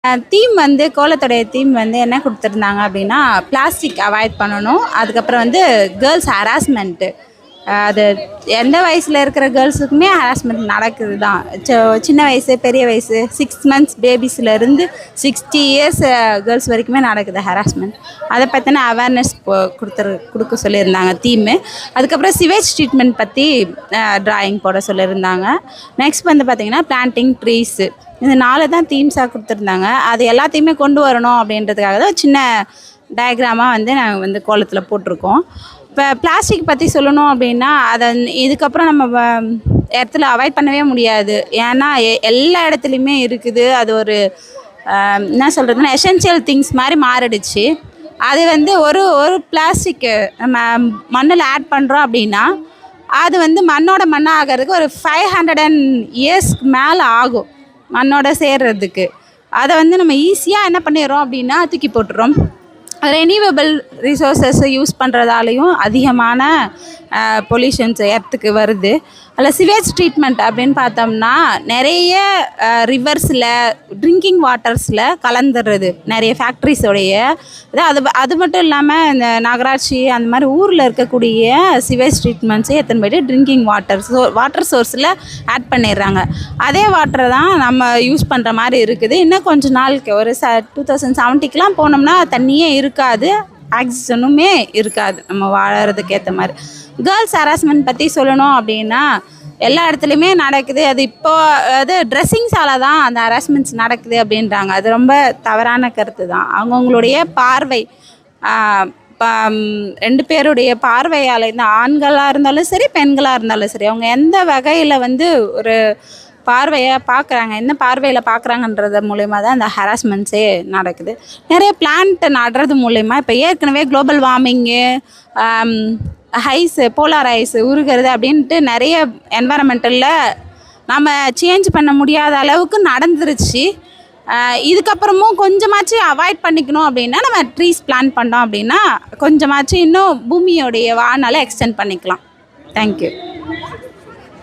Theme கோலத்துடைய theme என்ன குடுத்துருந்தாங்க அப்படின்னா, plastic avoid பண்ணணும். அதுக்கப்புறம் கேர்ள்ஸ் ஹராஸ்மெண்ட்டு. அது எந்த வயசுல இருக்கிற கேர்ள்ஸுக்குமே ஹராஸ்மெண்ட் நடக்குது தான். சின்ன வயசு, பெரிய வயசு, 6 மந்த்ஸ் பேபிஸ்லேருந்து 60 இயர்ஸ் கேர்ள்ஸ் வரைக்குமே நடக்குது ஹராஸ்மெண்ட். அதை பற்றின அவேர்னஸ் கொடுக்க சொல்லியிருந்தாங்க தீமு. அதுக்கப்புறம் சிவேஜ் ட்ரீட்மெண்ட் பற்றி ட்ராயிங் போட சொல்லியிருந்தாங்க. நெக்ஸ்ட் பார்த்திங்கன்னா பிளான்டிங் ட்ரீஸு. இந்த 4 தான் தீம்ஸாக கொடுத்துருந்தாங்க. அது எல்லாத்தையுமே கொண்டு வரணும் அப்படின்றதுக்காக தான் சின்ன டயக்ராமாக நாங்கள் கோலத்தில் போட்டிருக்கோம். இப்போ பிளாஸ்டிக் பற்றி சொல்லணும் அப்படின்னா, அதை இதுக்கப்புறம் நம்ம இடத்துல அவாய்ட் பண்ணவே முடியாது. ஏன்னா எல்லா இடத்துலையுமே இருக்குது. அது ஒரு என்ன சொல்கிறதுன்னா எசென்ஷியல் திங்ஸ் மாதிரி மாறிடுச்சு. அது ஒரு ஒரு பிளாஸ்டிக்கு நம்ம மண்ணில் ஆட் பண்ணுறோம் அப்படின்னா, அது மண்ணோட மண்ணாக ஆகிறதுக்கு ஒரு 500 இயர்ஸ்க்கு மேலே ஆகும் மண்ணோட சேர்றதுக்கு. அதை நம்ம ஈஸியாக என்ன பண்ணிடுறோம் அப்படின்னா தூக்கி போட்டுறோம். ரெனியூவபிள் ரிசோர்ஸஸை யூஸ் பண்ணுறதாலையும் அதிகமான பொல்யூஷன்ஸ் எர்த்துக்கு வருது. அதில் சிவேஜ் ட்ரீட்மெண்ட் அப்படின்னு பார்த்தோம்னா நிறைய ரிவர்ஸில், ட்ரிங்கிங் வாட்டர்ஸில் கலந்துடுறது நிறைய ஃபேக்ட்ரிஸோடைய அது மட்டும் இல்லாமல் இந்த நகராட்சி அந்த மாதிரி ஊரில் இருக்கக்கூடிய சிவேஜ் ட்ரீட்மெண்ட்ஸை எத்தனை போய்ட்டு ட்ரிங்கிங் வாட்டர் சோர்ஸில் ஆட் பண்ணிடுறாங்க. அதே வாட்டரை தான் நம்ம யூஸ் பண்ணுற மாதிரி இருக்குது. இன்னும் கொஞ்சம் நாளுக்கு ஒரு 2070க்கெலாம் போனோம்னா தண்ணியே இருக்காது, ஆக்சிஜனுமே இருக்காது நம்ம வாழறதுக்கு ஏற்ற மாதிரி. கேர்ள்ஸ் ஹராஸ்மெண்ட் பற்றி சொல்லணும் அப்படின்னா எல்லா இடத்துலையுமே நடக்குது. அது அது ட்ரெஸ்ஸிங்ஸால் தான் அந்த ஹராஸ்மெண்ட்ஸ் நடக்குது அப்படின்றாங்க. அது ரொம்ப தவறான கருத்து தான். அவங்கவுங்களுடைய பார்வை, 2 பேருடைய பார்வையால், இந்த ஆண்களாக இருந்தாலும் சரி, பெண்களாக இருந்தாலும் சரி, அவங்க எந்த வகையில் ஒரு பார்வையை பார்க்குறாங்க, என்ன பார்வையில் பார்க்குறாங்கன்றது மூலயமா தான் அந்த ஹராஸ்மெண்ட்ஸே நடக்குது. நிறைய பிளான்ட் நடுறது மூலயமா இப்போ ஏற்கனவே குளோபல் வார்மிங்கு, போலார் ஐஸ் உருகிறது அப்படின்ட்டு நிறைய என்வரன்மெண்டலில் நம்ம சேஞ்ச் பண்ண முடியாத அளவுக்கு நடந்துருச்சு. இதுக்கப்புறமும் கொஞ்சமாச்சும் அவாய்ட் பண்ணிக்கணும் அப்படின்னா நம்ம ட்ரீஸ் பிளான் பண்ணோம் அப்படின்னா கொஞ்சமாச்சும் இன்னும் பூமியோடைய வாழ்நாளை எக்ஸ்டெண்ட் பண்ணிக்கலாம். தேங்க்யூ.